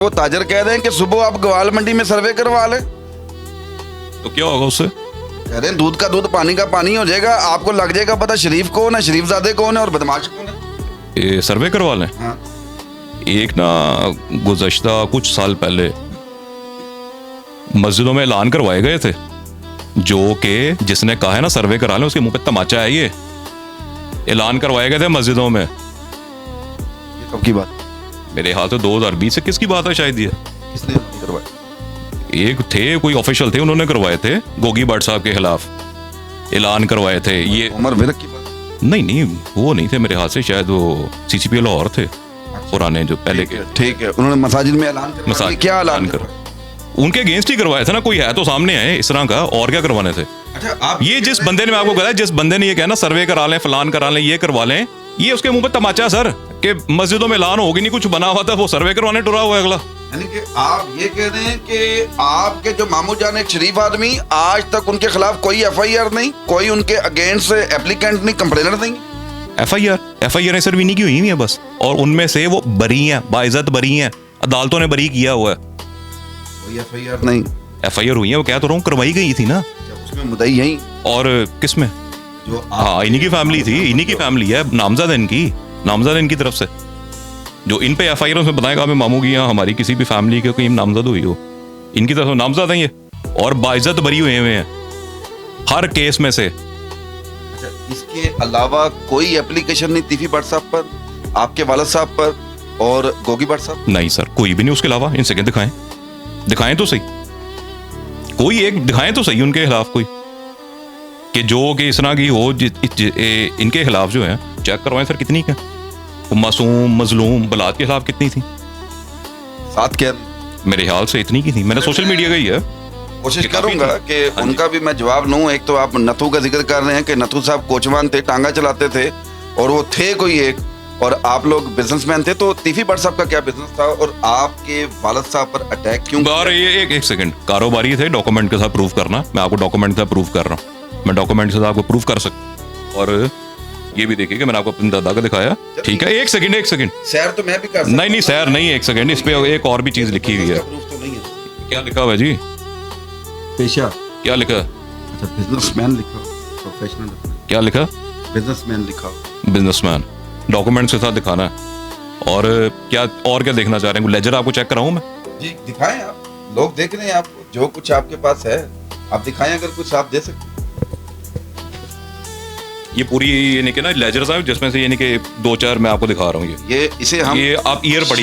वो ताजर कह रहे हैं कि सुबह आप ग्वाल मंडी में सर्वे करवा लें, तो क्या होगा उससे? कह रहे हैं दूध का दूध पानी का पानी हो जाएगा, आपको लग जाएगा पता शरीफ कौन है, शरीफजादे कौन है और बदमाश कौन है। ये सर्वे करवा लें। हाँ। एक ना गुज़श्ता कुछ साल पहले मस्जिदों में ऐलान करवाए गए थे, जो कि जिसने कहा है ना सर्वे करा लें उसके मुंह पे तमाचा है। ये ऐलान करवाए गए थे मस्जिदों में। ये कब की बात? मेरे हाथ से 2020 से किसकी बात है शायद ये। किसने करवाया? एक थे कोई ऑफिशियल थे, उन्होंने करवाए थे गोगी भट्ट साहब के खिलाफ ऐलान करवाए थे। ये उमर विरक की बात? नहीं वो नहीं थे मेरे हाथ से, शायद वो सीसीपी लाहौर थे पुराने जो पहले के। ठीक है, उन्होंने मसाजिद में ऐलान करवाया। क्या ऐलान कर? उनके अगेंस्ट ही करवाया था ना, कोई है तो सामने है इस तरह का, और क्या करवाने थे। अच्छा, आप ये जिस बंदे ने, मैं आपको बताया, जिस बंदे ने ये कहना सर्वे करा लें, फलान करा लें, ये करवा लें, ये उसके मुंह पे तमाचा सर कि मस्जिदों में ऐलान होगी नहीं, कुछ बना हुआ था, वो सर्वे करवाने टुरा हुआ है अगला। यानी कि आप ये कह रहे हैं कि आपके जो मामू जान एक शरीफ आदमी, आज तक उनके खिलाफ कोई एफआईआर नहीं, कोई उनके अगेंस्ट एप्लीकेंट नहीं, कंप्लेनर नहीं। एफआईआर सर भी नहीं की हुई है बस, और उनमें से वो बरी हैं, बाइज्जत बरी हैं, अदालतों ने बरी किया हुआ है। कोई एफआईआर नहीं। एफआईआर हुई है, वो कह तो रहा हूँ करवाई गई थी ना। उसमें मुद्दई यही और किसमें? जो हाँ, इन्हीं की फैमिली थी, इन्हीं की फैमिली है, नामजद इनकी तरफ से जो इन पे एफआईआर उसमें बताएगा हमें मामू की या हमारी किसी भी फैमिली के कोई नामजद हुई हो, इनकी तरफ से नामजद है ये, और बाइज्जत बरी हुए हैं हर केस में से। अच्छा, इसके अलावा कोई एप्लीकेशन नहीं तीफी भट्ट साहब पर, आपके वालिद साहब पर और गोगी भट्ट साहब? नहीं सर, कोई भी नहीं उसके अलावा। इन सेकंड दिखाएं तो सही, कोई एक दिखाएं तो सही उनके खिलाफ कोई, कि जो कि इस तरह की हो इनके खिलाफ जो है चेक करवाएं सर। कितनी क्या मासूम मजलूम बलात के खिलाफ कितनी थी? 7 क्या? मेरे ख्याल से इतनी की थी, मैंने सोशल मीडिया का ही है। कोशिश करूंगा कि उनका भी मैं जवाब लूं। एक तो आप नथू का जिक्र कर रहे हैं कि नथू साहब कोचवान थे, टांगा चलाते थे, और वो थे कोई एक, और आप लोग बिजनेसमैन थे। तो तीफी भट्ट साहब का क्या बिजनेस था और आपके वालिद साहब पर अटैक क्यों? ये एक सेकंड, कारोबारी थे, डॉक्यूमेंट के साथ प्रूफ करना। मैं आपको डॉक्यूमेंट के साथ प्रूफ कर रहा हूँ, मैं डॉक्यूमेंट के साथ आपको प्रूफ कर सकता। और ये भी देखिए कि मैंने आपको अपने दादा का दिखाया। ठीक है, एक सेकंड सैर तो मैं भी कर सकता। नहीं सैर नहीं, एक सेकंड, इस पे एक और भी चीज लिखी हुई है। प्रूफ तो नहीं है। क्या लिखा हुआ है जी? पेशा क्या लिखा? अच्छा, बिजनेसमैन लिखा, प्रोफेशनल क्या लिखा? बिजनेसमैन लिखा। बिजनेसमैन डॉक्यूमेंट्स के साथ दिखाना है। और क्या देखना चाह रहे हैं? लेजर आपको चेक कराऊं मैं? जी दिखाएं, आप लोग देख रहे हैं, आपको जो कुछ आपके पास है आप दिखाएं, अगर कुछ आप दे सकते। ये पूरी यानी कि ना लेजर साहब, जिसमें से यानी कि 2-4 मैं आपको दिखा रहा हूँ। ये इसे हम ये आप ईयर पढ़िए।